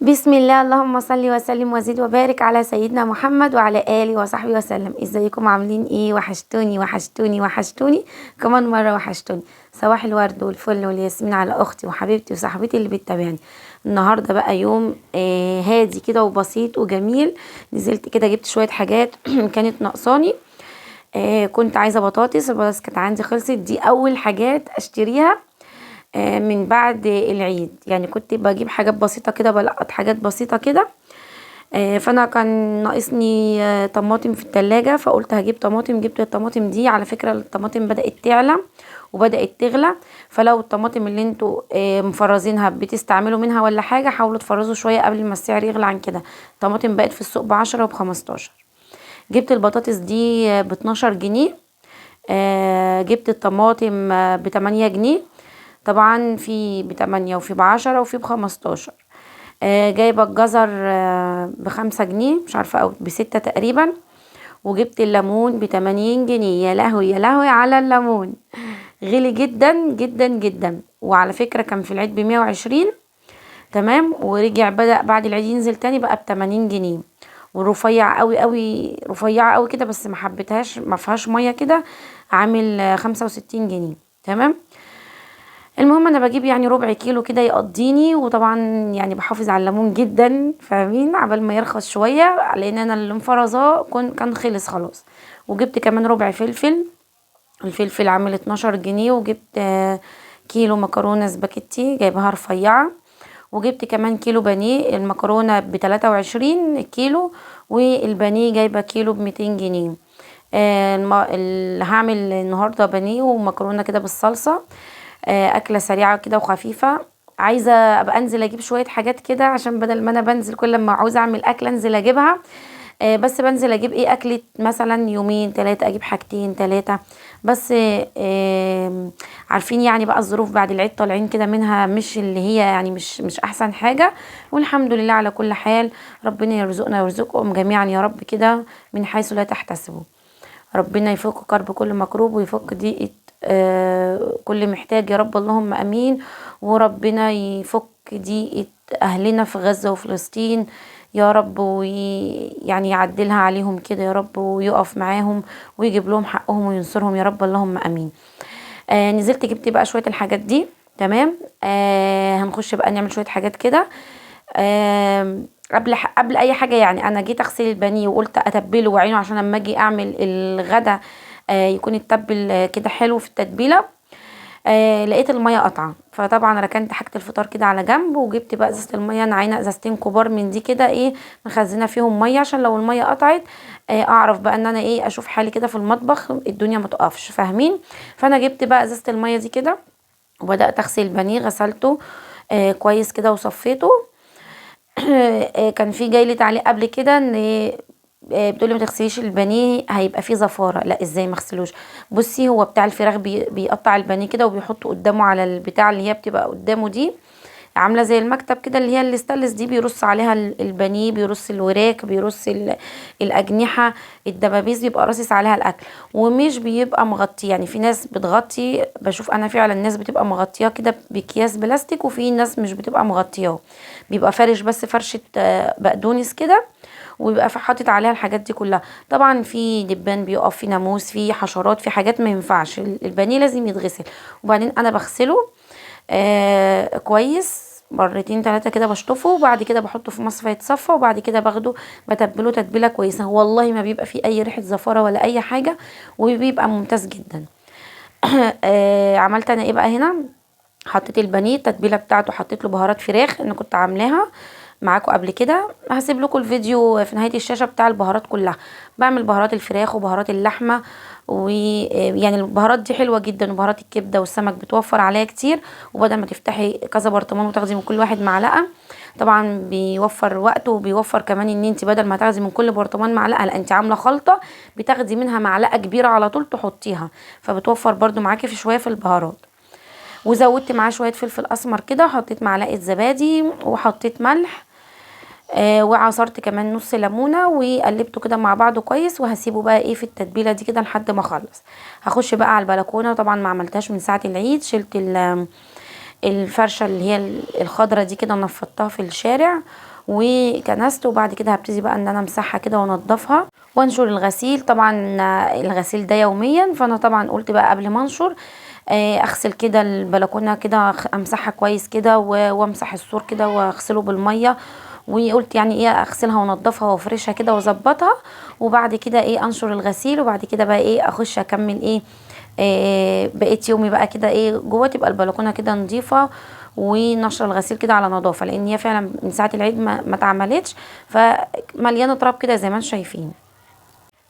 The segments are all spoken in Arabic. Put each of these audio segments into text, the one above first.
بسم الله، اللهم صل وسلم وزد وبارك على سيدنا محمد وعلى آله وصحبه وسلم. ازيكم عاملين ايه؟ وحشتوني وحشتوني وحشتوني كمان مرة وحشتوني. صباح الورد والفل والياسمين على اختي وحبيبتي وصاحبتي اللي بتتابعني. النهارده بقى يوم هادي كده وبسيط وجميل. نزلت كده جبت شوية حاجات كانت ناقصاني. كنت عايزة بطاطس بس كانت عندي خلصت، دي اول حاجات اشتريها من بعد العيد. يعني كنت بجيب حاجات بسيطة كده، بلقط حاجات بسيطة كده. فانا كان ناقصني طماطم في التلاجة، فقلت هجيب طماطم. جبت الطماطم دي، على فكرة الطماطم بدأت تعلى وبدأت تغلى، فلو الطماطم اللي انتوا مفرزينها بتستعملوا منها ولا حاجة، حاولوا تفرزوا شوية قبل ما السعر يغلى عن كده. الطماطم بقت في السوق ب10 وب15. جبت البطاطس دي ب12 جنيه. جبت الطماطم ب8 جنيه. طبعا في ب8 وفي ب10 وفي ب15. جايبه الجزر ب5 جنيه، مش عارفه او ب6 تقريبا. وجبت الليمون ب80 جنيه. يا لهوي يا لهوي على الليمون، غلي جدا جدا جدا. وعلى فكره كان في العيد ب120. تمام. ورجع بدأ بعد العيد ينزل تاني بقى ب80 جنيه. ورفيع قوي قوي، رفيعه قوي كده، بس ما حبيتهاش، ما فيهاش ميه كده. عامل 65 جنيه. تمام. المهم انا بجيب يعني ربع كيلو كده يقضيني. وطبعا يعني بحافظ على الليمون جدا، فاهمين، عبال ما يرخص شويه، لان انا اللي مفرزاه كان خلص خلاص. وجبت كمان ربع فلفل. الفلفل عامل 12 جنيه. وجبت كيلو مكرونه سباكيتي جايبها رفيعه. وجبت كمان كيلو بانيه. المكرونه ب23 كيلو، والبانيه جايبه كيلو ب200 جنيه. هعمل النهارده بانيه ومكرونه كده بالصلصه. اكله سريعه كده وخفيفه. عايزه ابقى انزل اجيب شويه حاجات كده، عشان بدل ما انا بنزل كل ما عاوزه اعمل اكله انزل اجيبها. بس بنزل اجيب ايه، اكلة مثلا يومين ثلاثة، اجيب حاجتين ثلاثة بس. عارفين يعني بقى الظروف بعد العيد طالعين كده منها، مش اللي هي يعني مش احسن حاجة. والحمد لله على كل حال. ربنا يرزقنا ويرزقكم جميعا يا رب كده من حيث لا تحتسبوا. ربنا يفك كرب كل مكروب ويفك ضيقة كل محتاج يا رب، اللهم امين. وربنا يفك ضيقة اهلنا في غزة وفلسطين يا رب، ويعني يعدلها عليهم كده يا رب، ويقف معاهم ويجيب لهم حقهم وينصرهم يا رب، اللهم امين. نزلت جبت بقى شوية الحاجات دي. تمام. هنخش بقى نعمل شوية حاجات كده. قبل اي حاجه، يعني انا جيت اغسل البانيه وقلت اتبله وعينه عشان لما اجي اعمل الغدا يكون التبل كده حلو في التتبيله. لقيت الميه قطعه، فطبعا ركنت حاجه الفطار كده على جنب، وجبت بقى ازازه الميه. انا عاينه ازازتين كبار من دي كده، ايه، مخزنه فيهم ميه عشان لو الميه قطعت اعرف بقى ان انا ايه، اشوف حالي كده في المطبخ الدنيا ما تقفش، فاهمين. فانا جبت بقى ازازه الميه دي كده، وبدات اغسل البانيه. غسلته كويس كده وصفيته. كان في جاي لي تعليق قبل كده ان بتقولي ما تغسليش البانيه هيبقى فيه زفاره. لا، ازاي ما اغسلوش؟ بصي، هو بتاع الفراخ بيقطع البانيه كده وبيحطه قدامه على البتاع اللي هي بتبقى قدامه دي، عامله زي المكتب كده، اللي هي الاستانلس دي. بيرص عليها البانيه، بيرص الوراك، بيرص الاجنحه، الدبابيس، بيبقى راصص عليها الاكل. ومش بيبقى مغطي، يعني في ناس بتغطي، بشوف انا فعلا الناس بتبقى مغطياه كده باكياس بلاستيك، وفي ناس مش بتبقى مغطياه، بيبقى فارش بس فرشه بقدونس كده، ويبقى حاطط عليها الحاجات دي كلها. طبعا في دبان بيقف، في ناموس، في حشرات، في حاجات ما ينفعش. البانيه لازم يتغسل. وبعدين انا بغسله كويس مرتين ثلاثة كده، بشطفه وبعد كده بحطه في مصفى يتصفى، وبعد كده باخده بتبله تتبيله كويسه. والله ما بيبقى فيه اي ريحه زفاره ولا اي حاجه، وبيبقى ممتاز جدا. عملت انا ايه بقى هنا؟ حطيت البانيه التتبيله بتاعته، حطيت له بهارات فراخ انا كنت عاملاها معاكم قبل كده. هسيب لكم الفيديو في نهايه الشاشه بتاع البهارات كلها. بعمل بهارات الفراخ وبهارات اللحمه، ويعني البهارات دي حلوه جدا. وبهارات الكبده والسمك بتوفر عليا كتير، وبدل ما تفتحي كذا برطمان وتاخدي من كل واحد معلقه، طبعا بيوفر وقت، وبيوفر كمان ان انت بدل ما تاخدي من كل برطمان معلقه، لا انت عامله خلطه بتاخدي منها معلقه كبيره على طول تحطيها، فبتوفر برده معاكي في شويه في البهارات. وزودت معاه شويه فلفل اسمر كده، حطيت معلقه زبادي وحطيت ملح. وعصرت كمان نص ليمونه وقلبته كده مع بعضه كويس، وهسيبه بقى ايه في التتبيله دي كده لحد ما اخلص. هخش بقى على البلكونه. طبعا ما عملتهاش من ساعه العيد، شلت الفرشة اللي هي الخضرة دي كده نفضتها في الشارع وكنست، وبعد كده هبتدي بقى ان انا امسحها كده وانضفها وانشر الغسيل. طبعا الغسيل ده يوميا، فانا طبعا قلت بقى قبل ما انشر اغسل كده البلكونه كده، امسحها كويس كده وامسح السور كده واغسله بالميه. وقلت يعني ايه اغسلها وانضفها وافرشها كده واظبطها، وبعد كده ايه انشر الغسيل، وبعد كده بقى ايه اخش اكمل ايه بقيت يومي بقى كده ايه جوه، تبقى البلكونه كده نظيفه ونشر الغسيل كده على نظافه، لان هي فعلا من ساعه العيد ما اتعملتش، فمليانه تراب كده زي ما انتم شايفين.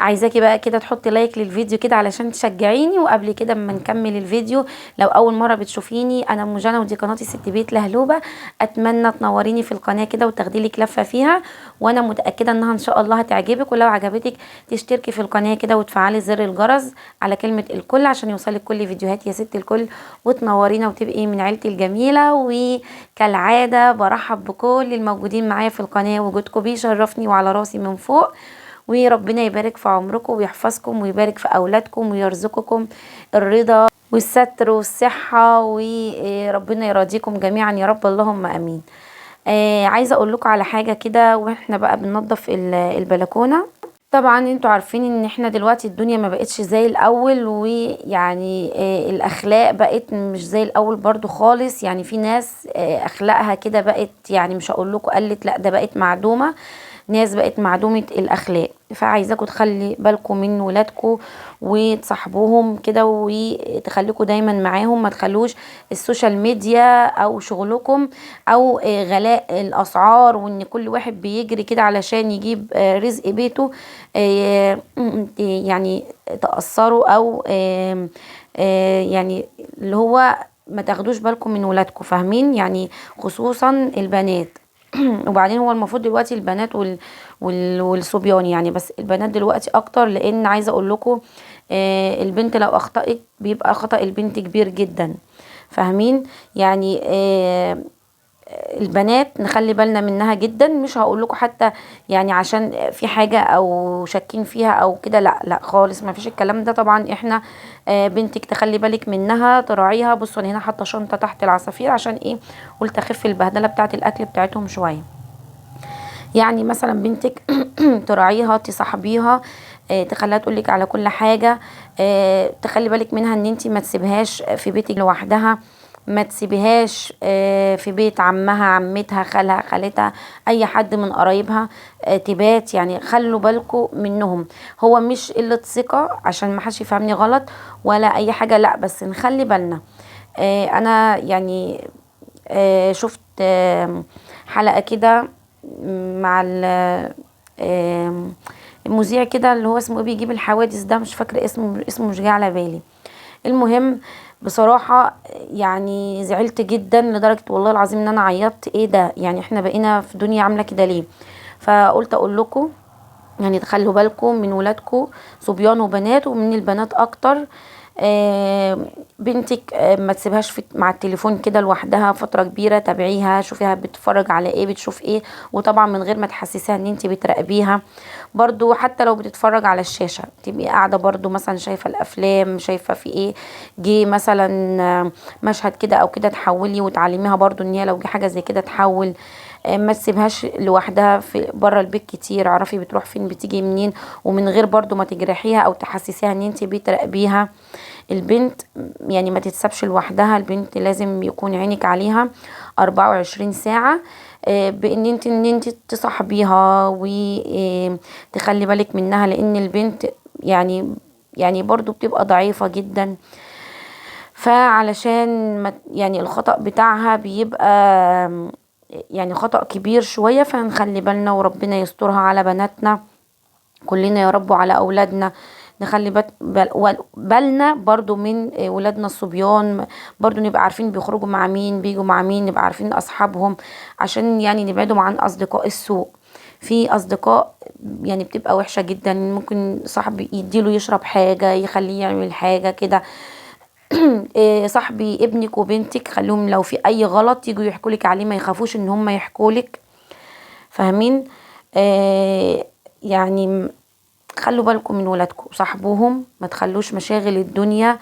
عايزاكي بقى كده تحطي لايك للفيديو كده علشان تشجعيني. وقبل كده اما نكمل الفيديو، لو اول مره بتشوفيني، انا ام جنى ودي قناتي ست بيت لهلوبه. اتمنى تنوريني في القناه كده وتاخدي لك لفه فيها، وانا متاكده انها ان شاء الله هتعجبك. ولو عجبتك تشتركي في القناه كده وتفعلي زر الجرس على كلمه الكل عشان يوصلك كل فيديوهات يا ست الكل، وتنورينا وتبقي من عيلتي الجميله. وكالعاده برحب بكل الموجودين معايا في القناه، وجودكم بيشرفني وعلى راسي من فوق. وربنا يبارك في عمركم ويحفظكم ويبارك في أولادكم ويرزقكم الرضا والستر والصحة، وربنا يراضيكم جميعا يا رب، اللهم امين. عايزه اقول لكم على حاجه كده واحنا بقى بننظف البلكونه. طبعا انتوا عارفين ان احنا دلوقتي الدنيا ما بقتش زي الاول، ويعني الاخلاق بقت مش زي الاول برضو خالص. يعني في ناس اخلاقها كده بقت، يعني مش هقول لكم قلت، لا ده بقت معدومه. ناس بقت معدومة الأخلاق. فعايزاكم تخلي بالكم من ولادكم وتصاحبوهم كده وتخليكم دايما معاهم، ما تخلوش السوشيال ميديا أو شغلكم أو غلاء الأسعار وإن كل واحد بيجري كده علشان يجيب رزق بيته يعني تأثروا أو يعني اللي هو ما تاخدوش بالكم من ولادكم، فاهمين؟ يعني خصوصا البنات. وبعدين هو المفروض دلوقتي البنات والصبيان يعني، بس البنات دلوقتي اكتر، لان عايزه اقول لكم البنت لو اخطأت بيبقى خطأ البنت كبير جدا، فاهمين؟ يعني البنات نخلي بالنا منها جدا. مش هقول لكم حتى يعني عشان في حاجه او شاكين فيها او كده، لا لا خالص، ما فيش الكلام ده. طبعا احنا بنتك تخلي بالك منها، تراعيها. بصوا انا هنا حاطه شنطه تحت العصافير عشان ايه؟ قلت اخف البهدله بتاعه الاكل بتاعتهم شويه. يعني مثلا بنتك تراعيها، تصاحبيها، تخليها تقولك على كل حاجة، تخلي بالك منها ان انتي ما تسيبهاش في بيتك لوحدها، ما تسيبيهاش في بيت عمها عمتها خالها خالتها اي حد من قرايبها تبات. يعني خلوا بالكم منهم. هو مش قلة ثقة عشان ما حدش يفهمني غلط ولا اي حاجة، لا بس نخلي بالنا. انا يعني شفت حلقة كده مع المذيع كده اللي هو اسمه ايه بيجيب الحوادث ده، مش فاكره اسمه مش جاي على بالي. المهم بصراحة يعني زعلت جدا لدرجة والله العظيم ان انا عيطت. ايه ده؟ يعني احنا بقينا في دنيا عاملة كده ليه؟ فقلت اقول لكم يعني تخلوا بالكم من ولادكم، صبيان وبنات، ومن البنات اكتر. بنتك ما تسيبهاش مع التليفون كده لوحدها فترة كبيرة، تابعيها، شوفيها بتتفرج على ايه، بتشوف ايه، وطبعا من غير ما تحسسيها ان انت بتراقبيها. برضو حتى لو بتتفرج على الشاشة تبقي قاعدة برضو مثلا شايفة الافلام، شايفة في ايه، جه مثلا مشهد كده او كده تحولي وتعلميها برضو ان هي لو جه حاجة زي كده تحول. ما تسيبهاش لوحدها في بره البيت كتير، اعرفي بتروح فين بتيجي منين، ومن غير برضو ما تجرحيها او تحسسيها ان انت بتراقبيها. البنت يعني ما تتسابش لوحدها، البنت لازم يكون عينك عليها 24 ساعة، بان انت تصاحبيها وتخلي بالك منها، لان البنت يعني برضو بتبقى ضعيفة جدا. فعلشان يعني الخطأ بتاعها بيبقى يعني خطأ كبير شوية، فنخلي بالنا وربنا يسترها على بناتنا كلنا يا رب وعلى أولادنا. نخلي بالنا برضو من ولادنا الصبيان، برضو نبقى عارفين بيخرجوا مع مين، بيجوا مع مين، نبقى عارفين أصحابهم عشان يعني نبعدهم عن أصدقاء السوء. في أصدقاء يعني بتبقى وحشة جدا، ممكن صاحب يديله يشرب حاجة، يخليه يعمل حاجة كده. صاحبي ابنك وبنتك خليهم لو في اي غلط يجوا يحكولك عليه، ما يخافوش ان هم يحكولك، فاهمين؟ يعني خلوا بالكم من ولادكم، صاحبوهم، ما تخلوش مشاغل الدنيا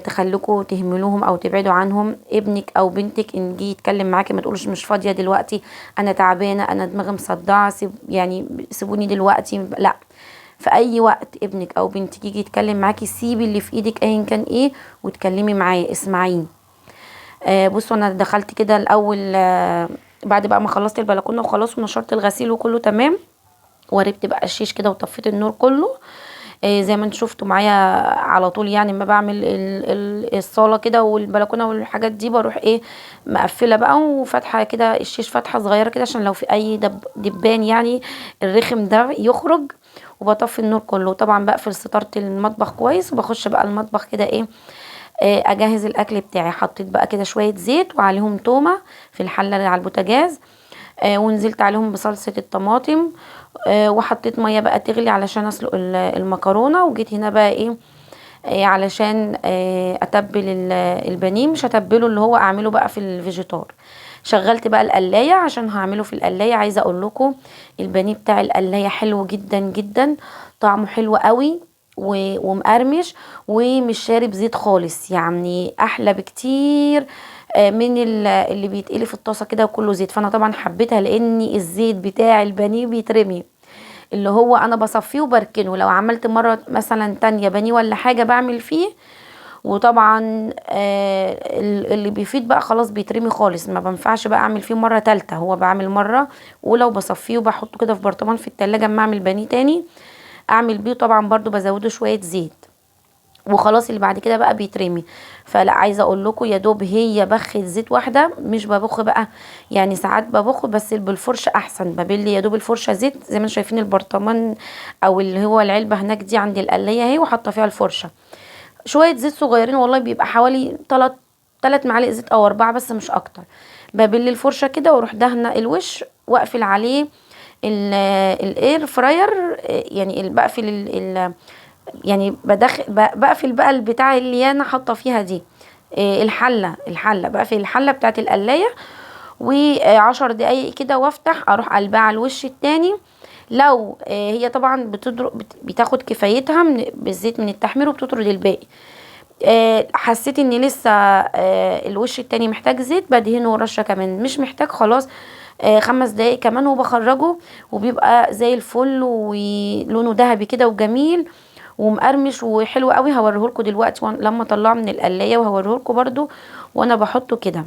تخليكوا تهملوهم او تبعدوا عنهم. ابنك او بنتك ان جه يتكلم معاكي ما تقولوش مش فاضيه دلوقتي، انا تعبانه، انا دماغي مصدعه، يعني سيبوني دلوقتي، لا. في اي وقت ابنك او بنتك يجي يتكلم معاكي سيبي اللي في ايدك ايا كان ايه وتكلمي معاه، اسمعيه. بصوا انا دخلت كده الاول، بعد بقى ما خلصت البلكونه وخلاص ونشرت الغسيل وكله تمام، وربت بقى الشيش كده وطفيت النور كله. زي ما انتوا شفتوا معايا على طول، يعني ما بعمل الصاله كده والبلكونه والحاجات دي بروح ايه مقفله بقى وفاتحه كده الشيش فتحه صغيره كده عشان لو في اي دبان يعني الرخم ده يخرج. وبطفي النور كله، طبعا بقفل ستاره المطبخ كويس وبخش بقى المطبخ كده ايه، اجهز الاكل بتاعي. حطيت بقى كده شويه زيت وعليهم تومه في الحله اللي على البوتاجاز، ونزلت عليهم بصلصه الطماطم، وحطيت ميه بقى تغلي علشان اسلق المكرونه. وجيت هنا بقى ايه، علشان اتبل البانيه، مش هتبله اللي هو اعمله بقى في الفيجيتار. شغلت بقى القلايه عشان هعمله في القلايه. عايزه اقول لكم البانيه بتاع القلايه حلو جدا جدا، طعمه حلو قوي ومقرمش ومش شارب زيت خالص، يعني احلى بكتير من اللي بيتقلي في الطاسه كده وكله زيت. فانا طبعا حبيتها لان الزيت بتاع البانيه بيترمي، اللي هو انا بصفيه وبركنه. لو عملت مره مثلا تانية بانيه ولا حاجه بعمل فيه، وطبعا اللي بيفيد بقى خلاص بيترمي خالص، ما بنفعش بقى اعمل فيه مره تالتة. هو بعمل مره اولى وبصفيه وبحطه كده في برطمان في التلاجة. اما اعمل بانيه تاني اعمل بيه طبعا برضو بزوده شويه زيت وخلاص، اللي بعد كده بقى بيترمي. فلا، عايزه اقول لكم يا دوب هي بخة زيت واحده، مش ببخ بقى، يعني ساعات ببخ بس بالفرشه احسن، ببل يا دوب الفرشه زيت زي ما انتم شايفين البرطمان او اللي هو العلبه هناك دي عند القلايه اهي، وحاطه فيها الفرشه شويه زيت صغيرين، والله بيبقى حوالي 3 معالق زيت او 4 بس مش اكتر. ببل الفرشه كده واروح دهنه الوش واقفل عليه الاير فراير، يعني بقفل يعني بقفل بقى البتاع اللي انا حاطه فيها دي، الحله بقفل الحله بتاعت القلايه، و10 دقايق كده وافتح اروح قلبها على الوش التاني. لو هي طبعا بتاخد كفايتها بالزيت من التحمير وبتطرد الباقي. حسيت ان لسه الوش التاني محتاج زيت، بدهنه رشه كمان. مش محتاج خلاص 5 دقايق كمان وبخرجه وبيبقى زي الفل ولونه ذهبي كده وجميل ومقرمش وحلو قوي. هوريهولكوا دلوقتي لما اطلعه من القلايه، وهوريهولكوا برضو وانا بحطه كده.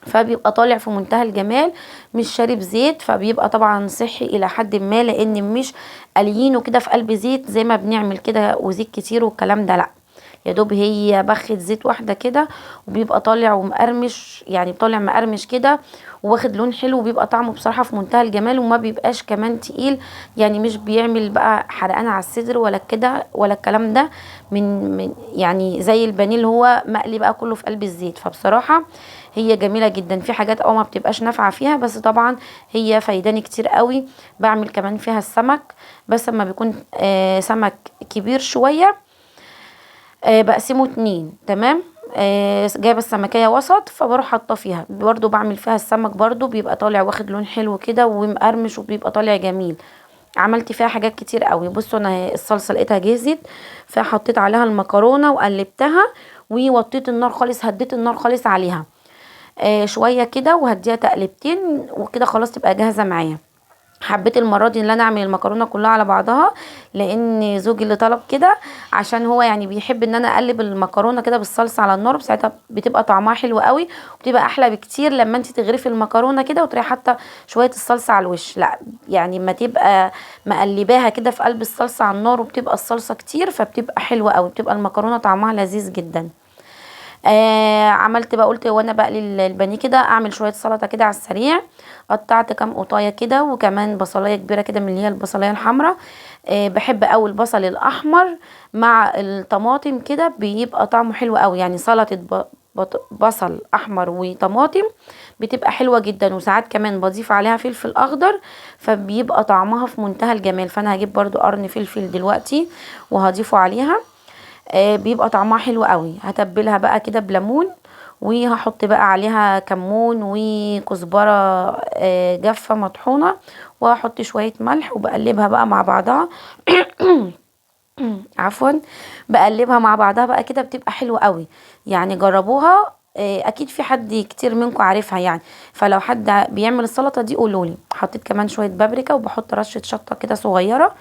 فبيبقى طالع في منتهى الجمال، مش شارب زيت، فبيبقى طبعا صحي الى حد ما لان مش قاليينه كده في قلب زيت زي ما بنعمل كده وزيت كتير والكلام ده، لا. يا دوب هي بخة زيت واحده كده وبيبقى طالع ومقرمش، يعني طالع مقرمش كده واخد لون حلو، وبيبقى طعمه بصراحه في منتهى الجمال وما بيبقاش كمان تقيل، يعني مش بيعمل بقى حرقان على الصدر ولا كده ولا الكلام ده، من يعني زي البانيه اللي هو مقلي بقى كله في قلب الزيت. فبصراحه هي جميله جدا. في حاجات ما بتبقاش نافعه فيها، بس طبعا هي فايداني كتير قوي. بعمل كمان فيها السمك، بس لما بيكون سمك كبير شويه بقسمه 2 تمام. جايبه السمكيه وسط فبروح حاطه فيها برضو، بعمل فيها السمك برضو بيبقى طالع واخد لون حلو كده ومقرمش وبيبقى طالع جميل. عملت فيها حاجات كتير قوي. بصوا انا الصلصه لقيتها جهزت، فحطيت عليها المكرونه وقلبتها ووطيت النار خالص، هديت النار خالص عليها شويه كده وهديها تقلبتين وكده خلاص تبقى جاهزه معايا. حبيت المره دي ان انا اعمل المكرونه كلها على بعضها، لان زوجي اللي طلب كده، عشان هو يعني بيحب ان انا اقلب المكرونه كده بالصلصه على النار، بساعتها بتبقى طعمها حلو قوي وبتبقى احلى بكتير لما انت تغرفي المكرونه كده وتريحي حاطه شويه الصلصه على الوش. لا يعني ما تبقى مقلباها كده في قلب الصلصه على النار وبتبقى الصلصه كتير، فبتبقى حلوه قوي، بتبقى المكرونه طعمها لذيذ جدا. عملت بقى، قلت وانا بقلي البانيه كده اعمل شويه سلطه كده على السريع. قطعت كام قطايه كده وكمان بصلايه كبيره كده من اللي هي البصلايه الحمراء. بحب قوي البصل الاحمر مع الطماطم كده بيبقى طعمه حلو قوي، يعني سلطه بصل احمر وطماطم بتبقى حلوه جدا. وساعات كمان بضيف عليها فلفل اخضر فبيبقى طعمها في منتهى الجمال. فانا هجيب برضو قرن فلفل دلوقتي وهضيفه عليها، بيبقى طعمها حلو قوي. هتبلها بقى كده بليمون، وهحط بقى عليها كمون وكزبرة جافة مطحونة، وهحط شوية ملح وبقلبها بقى مع بعضها عفوا. بقلبها مع بعضها بقى كده بتبقى حلوة قوي. يعني جربوها، اكيد في حد كتير منكم عارفها يعني. فلو حد بيعمل السلطه دي قولولي. حطيت كمان شويه بابريكا وبحط رشه شطه كده صغيره.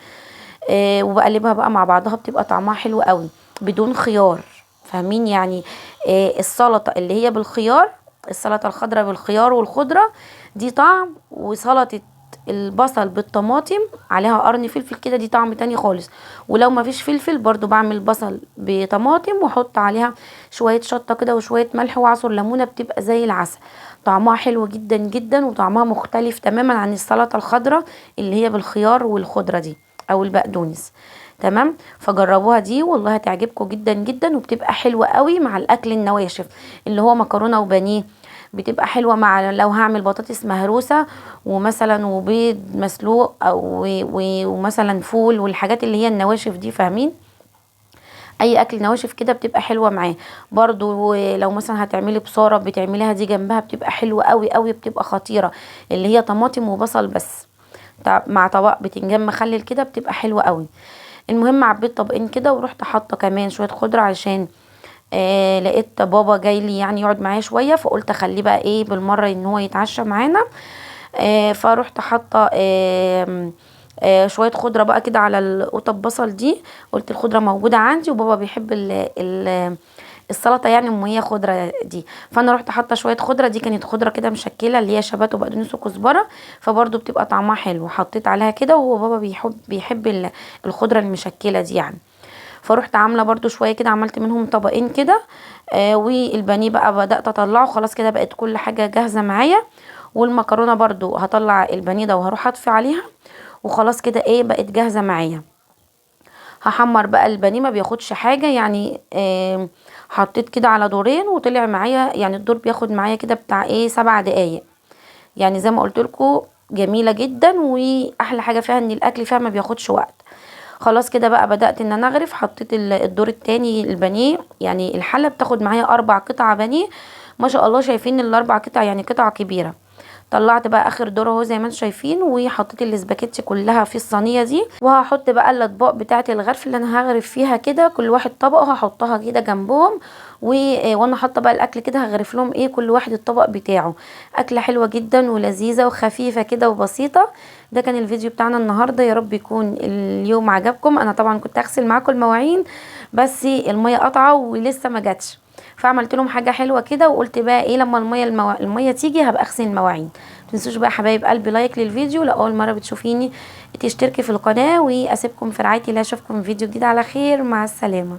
وبقلبها بقى مع بعضها بتبقى طعمها حلو قوي بدون خيار. فاهمين يعني؟ السلطه اللي هي بالخيار، السلطه الخضراء بالخيار والخضره دي طعم، وسلطه البصل بالطماطم عليها قرن فلفل كده دي طعم تاني خالص. ولو ما فيش فلفل برضو بعمل بصل بطماطم واحط عليها شويه شطه كده وشويه ملح وعصر ليمونه، بتبقى زي العسل. طعمها حلو جدا جدا وطعمها مختلف تماما عن السلطه الخضراء اللي هي بالخيار والخضره دي او البقدونس. تمام. فجربوها دي والله هتعجبكم جدا جدا، وبتبقى حلوه قوي مع الاكل النواشف اللي هو مكرونه وبانيه. بتبقى حلوه مع لو هعمل بطاطس مهروسه ومثلا وبيض مسلوق ومثلا فول والحاجات اللي هي النواشف دي. فاهمين؟ اي اكل نواشف كده بتبقى حلوه معاه. برضو لو مثلا هتعملي بصاره بتعمليها دي جنبها بتبقى حلوه قوي قوي، بتبقى خطيره. اللي هي طماطم وبصل بس مع طبق بتنجان مخلل كده بتبقى حلوه قوي. المهم عبيت طبقين كده ورحت حاطه كمان شويه خضره عشان لقيت بابا جاي لي يعني يقعد معايا شويه، فقلت اخليه بقى ايه بالمره ان هو يتعشى معانا. فروحت حاطه شويه خضره بقى كده على القطه بصل دي. قلت الخضره موجوده عندي وبابا بيحب السلطه يعني ام هي خضره دي. فانا رحت حاطه شويه خضره، دي كانت خضره كده مشكله اللي هي شبت وبقدونس وكزبره، فبرضو بتبقى طعمها حلو. حطيت عليها كده وبابا بيحب الخضره المشكله دي يعني. فروحت عامله برضو شويه كده، عملت منهم طبقين كده. والبانيه بقى بدات اطلعه خلاص كده بقت كل حاجه جاهزه معايا. والمكرونه برضو هطلع البانيه ده وهروح اطفي عليها وخلاص كده ايه بقت جاهزه معايا. هحمر بقى البانيه ما بياخدش حاجه يعني. حطيت كده على دورين وطلع معايا يعني الدور بياخد معايا كده بتاع ايه 7 دقايق. يعني زي ما قلت لكم جميله جدا، واحلى حاجه فيها ان الاكل فيها ما بياخدش وقت. خلاص كده بقى بدأت ان انا اغرف. حطيت الدور التاني البانيه، يعني الحله بتاخد معايا 4 قطع بانيه. ما شاء الله شايفين ال4 قطع يعني قطع كبيره. طلعت بقى اخر دور اهو زي ما انتم شايفين، وحطيت الاسباجيتي كلها في الصينيه دي. وهحط بقى الاطباق بتاعه الغرف اللي انا هغرف فيها كده كل واحد طبقه هحطها كده جنبهم. وانا حاطه بقى الاكل كده هغرف لهم ايه كل واحد الطبق بتاعه. اكله حلوه جدا ولذيذه وخفيفه كده وبسيطه. ده كان الفيديو بتاعنا النهارده، يا رب يكون اليوم عجبكم. انا طبعا كنت اغسل معاكم المواعين بس الميه قطعه ولسه ما جاتش، فعملت لهم حاجه حلوه كده وقلت بقى ايه لما الميه تيجي هبقى اغسل المواعين. متنسوش بقى حبايب قلبي لايك للفيديو لو اول مره بتشوفيني، تشتركي في القناه، واسيبكم في رعايه الله. اشوفكم في فيديو جديد على خير، مع السلامه.